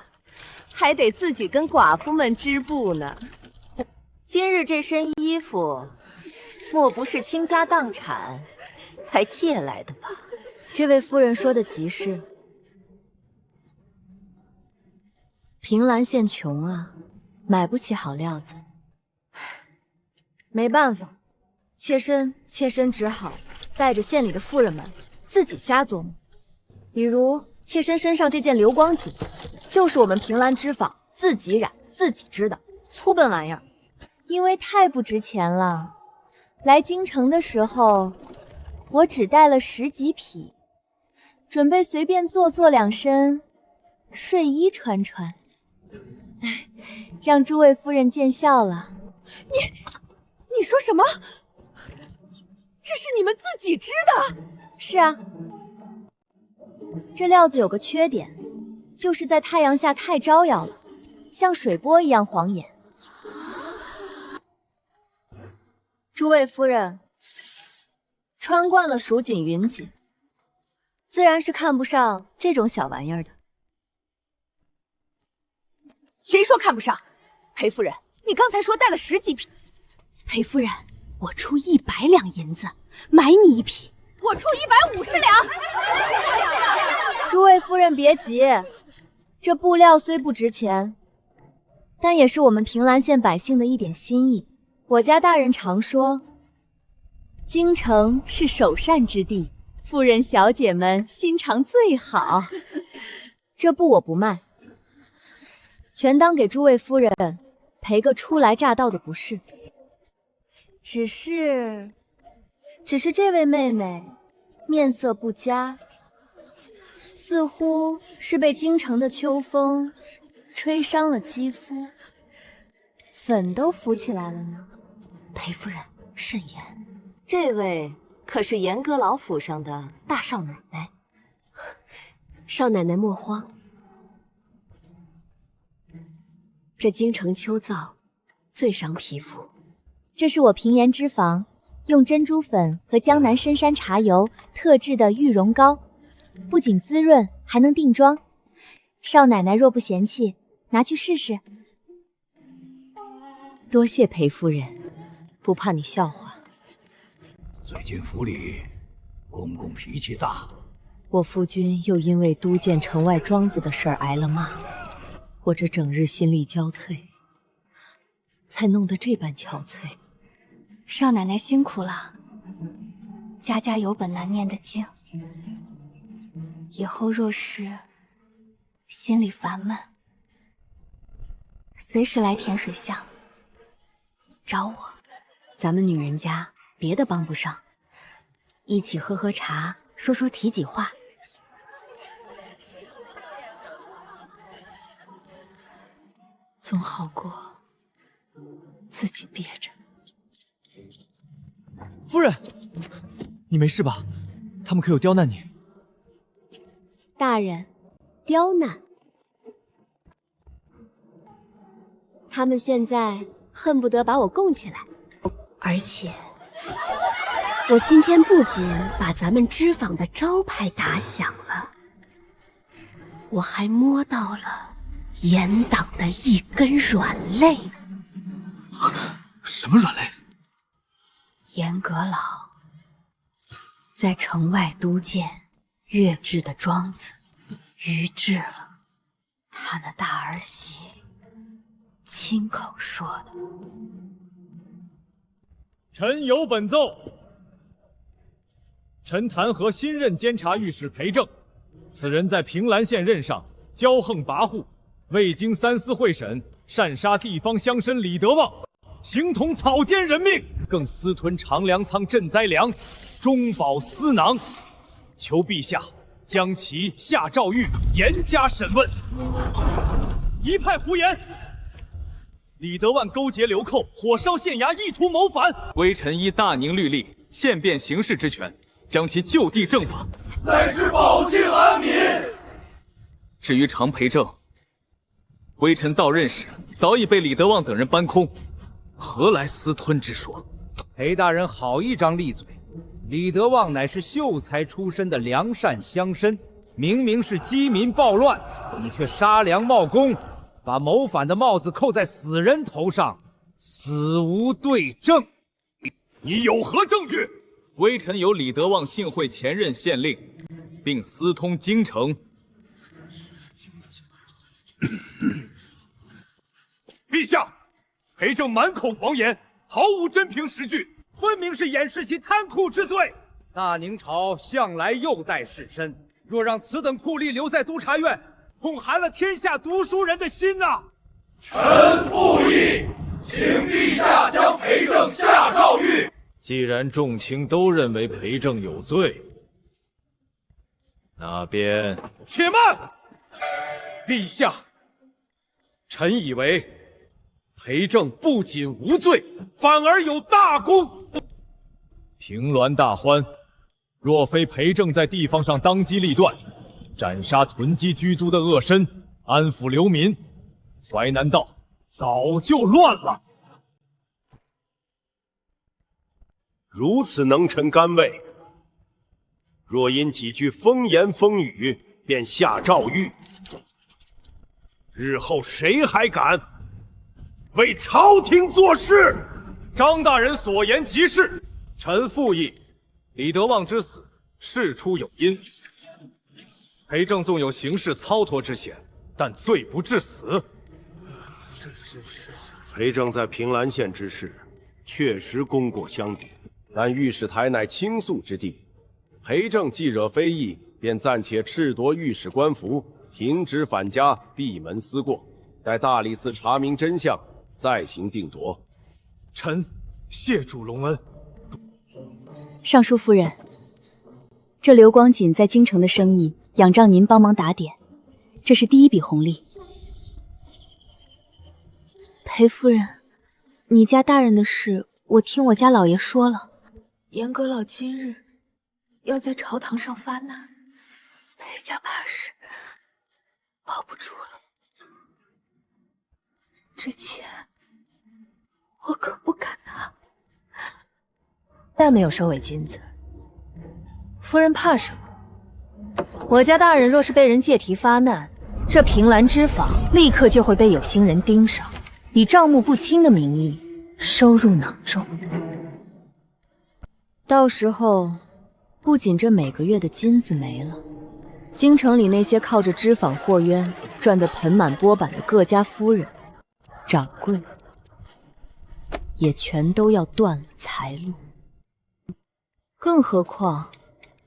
还得自己跟寡妇们织布呢。今日这身衣服，莫不是倾家荡产才借来的吧？这位夫人说的极是。平兰县穷啊，买不起好料子。没办法，妾身只好带着县里的妇人们自己瞎琢磨。比如妾身身上这件流光锦，就是我们平兰织坊自己染自己织的粗笨玩意儿，因为太不值钱了。来京城的时候，我只带了10几匹，准备随便做2身睡衣穿穿。让诸位夫人见笑了。你说什么？这是你们自己织的？是啊，这料子有个缺点，就是在太阳下太招摇了，像水波一样晃眼。诸位夫人穿惯了蜀锦、云锦，自然是看不上这种小玩意儿的。谁说看不上？裴夫人，你刚才说带了10几匹。裴夫人，我出100两银子买你1匹，我出150两。诸位夫人别急，这布料虽不值钱，但也是我们平兰县百姓的一点心意。我家大人常说，京城是首善之地，夫人小姐们心肠最好。这布我不卖，全当给诸位夫人赔个初来乍到的不是。只是这位妹妹面色不佳，似乎是被京城的秋风吹伤了肌肤，粉都浮起来了呢。裴夫人慎言，这位可是严阁老府上的大少奶奶。少奶奶莫慌，这京城秋燥最伤皮肤。这是我平颜脂肪用珍珠粉和江南深山茶油特制的玉容膏，不仅滋润，还能定妆。少奶奶若不嫌弃，拿去试试。多谢裴夫人，不怕你笑话。最近府里公公脾气大，我夫君又因为督建城外庄子的事儿挨了骂，我这整日心力交瘁，才弄得这般憔悴。少奶奶辛苦了，家家有本难念的经，以后若是心里烦闷，随时来甜水巷找我。咱们女人家别的帮不上，一起喝喝茶，说说体己话。总好过自己憋着。夫人，你没事吧？他们可有刁难你？大人，刁难？他们现在恨不得把我供起来，而且我今天不仅把咱们织坊的招牌打响了，我还摸到了严党的一根软肋。什么软肋？严阁老在城外督建月制的庄子逾制了，他那大儿媳亲口说的。臣有本奏，臣弹劾新任监察御史裴正，此人在平兰县任上骄横跋扈，未经三司会审，擅杀地方乡绅李德旺，形同草菅人命，更私吞长粮仓赈灾粮，中饱私囊，求陛下将其下诏狱，严加审问。一派胡言！李德万勾结流寇，火烧县衙，意图谋反。微臣依大宁律例，宪变刑事之权，将其就地正法，乃是保境安民。至于常培正，微臣到任时早已被李德旺等人搬空，何来私吞之说？裴大人好一张利嘴，李德旺乃是秀才出身的良善乡绅，明明是饥民暴乱，你却杀良冒功，把谋反的帽子扣在死人头上，死无对证。你有何证据？微臣有李德旺幸会前任县令，并私通京城。陛下，裴正满口谎言，毫无真凭实据，分明是掩饰其贪酷之罪。大宁朝向来优待士绅，若让此等酷吏留在督察院，恐寒了天下读书人的心呐！臣附议。请陛下将裴正下诏狱。既然众卿都认为裴正有罪，那便且慢，陛下，臣以为裴正不仅无罪，反而有大功。平鸾大欢，若非裴正在地方上当机立断，斩杀囤积居租的恶绅，安抚流民，淮南道早就乱了。如此能臣甘位，若因几句风言风语便下诏狱，日后谁还敢为朝廷做事？张大人所言极是，臣附议。李德旺之死，事出有因。裴正纵有行事操脱之嫌，但罪不至死。裴正在平兰县之事，确实功过相抵。但御史台乃倾诉之地，裴正既惹非议，便暂且褫夺御史官服，停职返家，闭门思过，待大理寺查明真相，再行定夺。臣谢主隆恩。尚书夫人，这刘光锦在京城的生意，仰仗您帮忙打点，这是第一笔红利。裴夫人，你家大人的事，我听我家老爷说了。严阁老今日要在朝堂上发难，裴家怕是保不住了。这钱我可不敢拿。但没有收尾金子，夫人怕什么？我家大人若是被人借题发难，这平兰之坊立刻就会被有心人盯上，以账目不清的名义收入囊中。到时候，不仅这每个月的金子没了，京城里那些靠着织坊货冤赚得盆满钵满的各家夫人、掌柜，也全都要断了财路。更何况，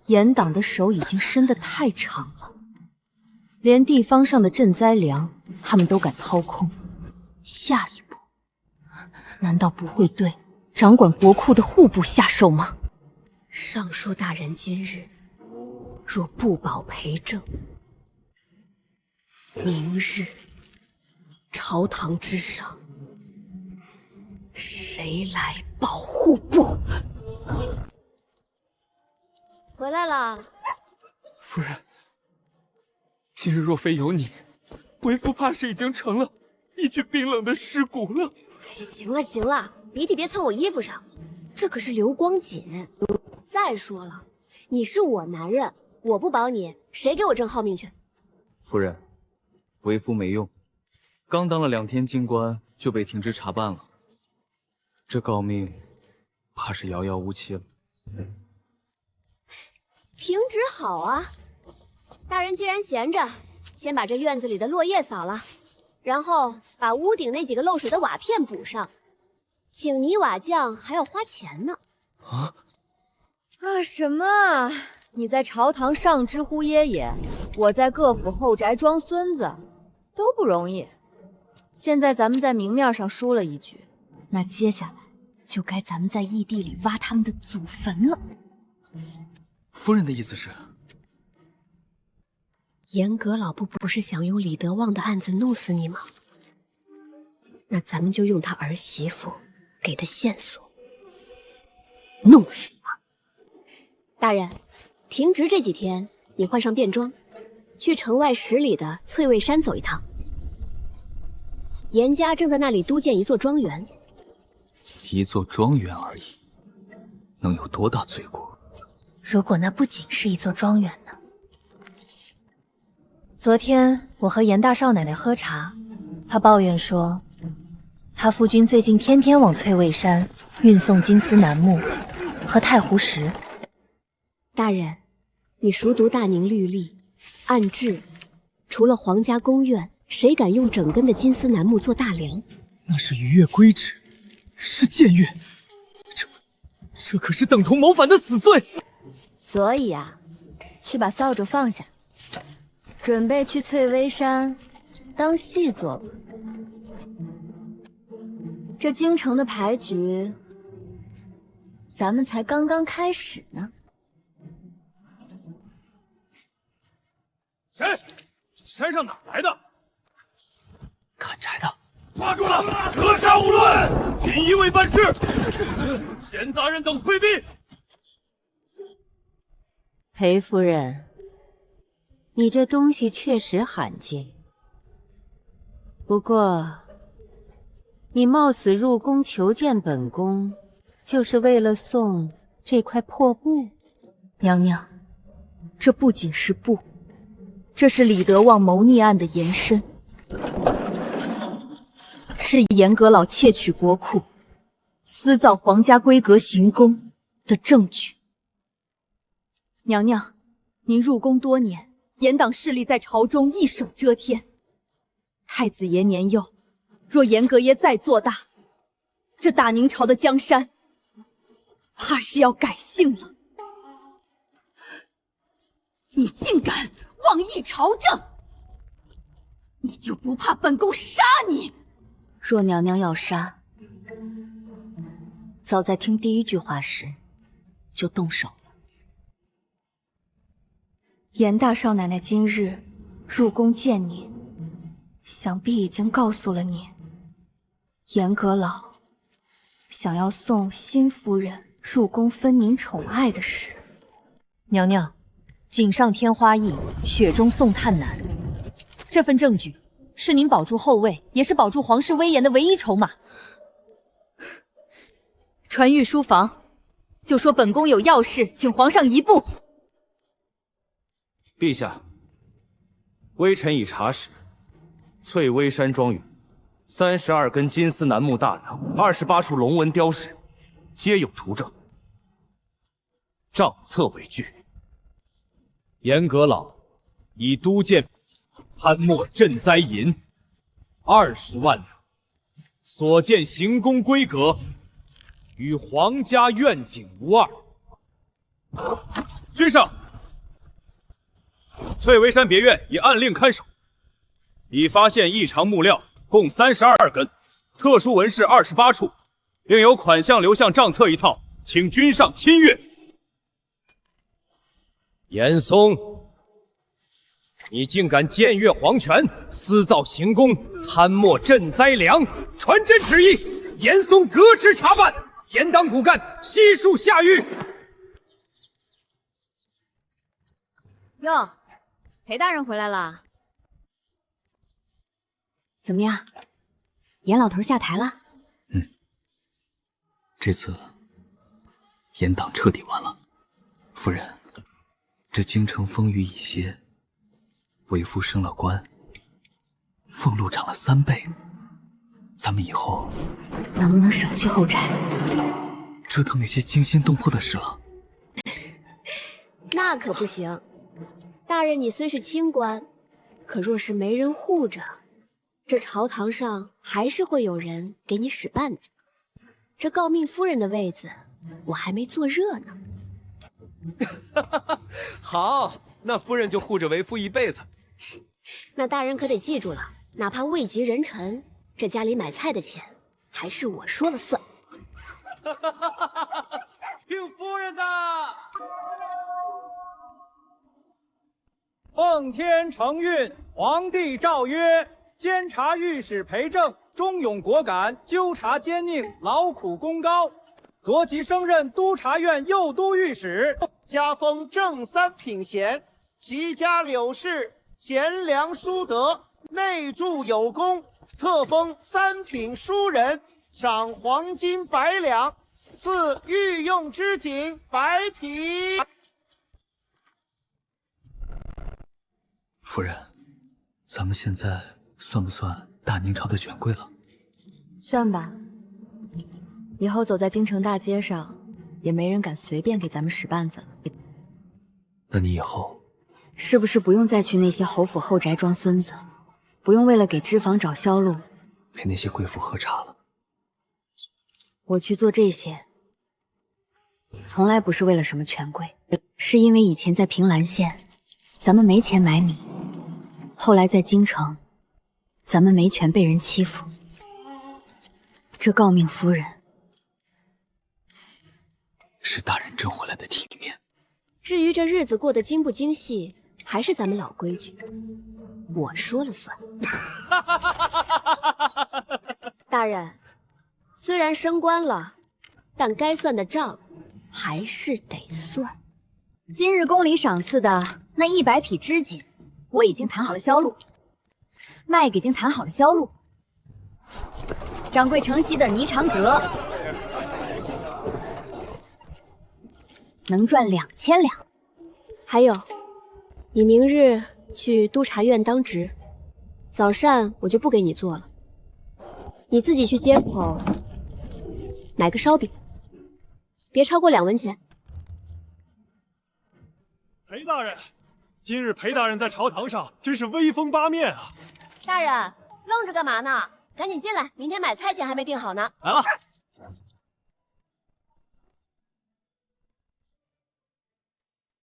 严党的手已经伸得太长了，连地方上的赈灾粮，他们都敢操控。下一步，难道不会对掌管国库的户部下手吗？尚书大人今日若不保裴正，明日朝堂之上，谁来保户部？回来了，夫人。今日若非有你，为夫怕是已经成了一具冰冷的尸骨了。行了行了，鼻涕别蹭我衣服上，这可是刘光锦。再说了，你是我男人，我不保你，谁给我挣耗命去？夫人，为夫没用，刚当了2天京官就被停职查办了，这诰命怕是遥遥无期了。停职好啊，大人既然闲着，先把这院子里的落叶扫了，然后把屋顶那几个漏水的瓦片补上，请泥瓦匠还要花钱呢。什么？你在朝堂上知乎爷爷，我在各府后宅装孙子，都不容易。现在咱们在明面上输了一局，那接下来就该咱们在异地里挖他们的祖坟了。夫人的意思是，严阁老部不是想用李德旺的案子弄死你吗？那咱们就用他儿媳妇给的线索弄死他。大人，停职这几天，你换上便装，去城外10里的翠蔚山走一趟。严家正在那里督建一座庄园。一座庄园而已，能有多大罪过？如果那不仅是一座庄园呢？昨天我和严大少奶奶喝茶，她抱怨说，她夫君最近天天往翠蔚山运送金丝楠木和太湖石。大人，你熟读大宁律例，按制，除了皇家宫苑，谁敢用整根的金丝楠木做大梁？那是逾越规制，是僭越，这可是等同谋反的死罪。所以啊，去把扫帚放下，准备去翠微山当戏做吧。这京城的牌局，咱们才刚刚开始呢。谁？山上哪来的？砍柴的。抓住了，格杀勿论，锦衣卫办事。闲杂人等退避。裴夫人，你这东西确实罕见，不过，你貌似入宫求见本宫，就是为了送这块破布。娘娘，这不仅是布，这是李德旺谋逆案的延伸，是严阁老窃取国库、私造皇家规格行宫的证据。娘娘，您入宫多年，严党势力在朝中一手遮天。太子爷年幼，若严阁爷再做大，这大宁朝的江山，怕是要改姓了。你竟敢妄议朝政，你就不怕本宫杀你？若娘娘要杀，早在听第一句话时就动手了。严大少奶奶今日入宫见您，想必已经告诉了您，严阁老想要送新夫人入宫分您宠爱的事。娘娘，锦上添花易，雪中送炭难。这份证据是您保住后位，也是保住皇室威严的唯一筹码。传谕书房，就说本宫有要事，请皇上移步。陛下，微臣已查实，翠微山庄园32根金丝楠木大梁，28处龙纹雕饰，皆有图证，账册为据。严阁老以都监参墨赈灾银20万两，所见行宫规格与皇家愿景无二。君上，翠微山别院已按令看守，已发现异常木料共32根，特殊纹饰28处，并有款项流向账册1套，请君上亲阅。严嵩，你竟敢僭越皇权，私造行宫，贪墨赈灾粮，传朕旨意，严嵩革职查办，严党骨干悉数下狱。哟，裴大人回来了，怎么样？严老头下台了？这次严党彻底完了。夫人，这京城风雨已歇，为夫升了官，俸禄涨了3倍，咱们以后能不能少去后宅，折腾那些惊心动魄的事了？那可不行。大人，你虽是清官，可若是没人护着，这朝堂上还是会有人给你使绊子。这诰命夫人的位子，我还没坐热呢。好，那夫人就护着为夫一辈子。那大人可得记住了，哪怕位极人臣，这家里买菜的钱还是我说了算。听夫人的！奉天承运，皇帝诏曰：监察御史裴正忠勇果敢，纠察奸佞，劳苦功高，着即升任督察院右都御史，加封正3品衔，其家柳氏贤良淑德，内助有功，特封3品书人，赏黄金100两，赐御用织锦100匹。夫人，咱们现在算不算大宁朝的权贵了？算吧。以后走在京城大街上，也没人敢随便给咱们使绊子了。那你以后是不是不用再去那些侯府后宅装孙子，不用为了给脂肪找销路陪那些贵妇喝茶了？我去做这些，从来不是为了什么权贵，是因为以前在平兰县，咱们没钱买米；后来在京城，咱们没权被人欺负。这诰命夫人是大人挣回来的体面。至于这日子过得精不精细，还是咱们老规矩，我说了算。大人，虽然升官了，但该算的账还是得算。今日宫里赏赐的那100匹织锦，我已经谈好了销路，麦给已经谈好了销路。掌柜承袭的霓裳阁能赚2000两。还有，你明日去督察院当值，早膳我就不给你做了，你自己去街口买个烧饼，别超过2文钱。裴大人，今日裴大人在朝堂上真是威风八面啊！大人，愣着干嘛呢？赶紧进来，明天买菜钱还没定好呢。来了。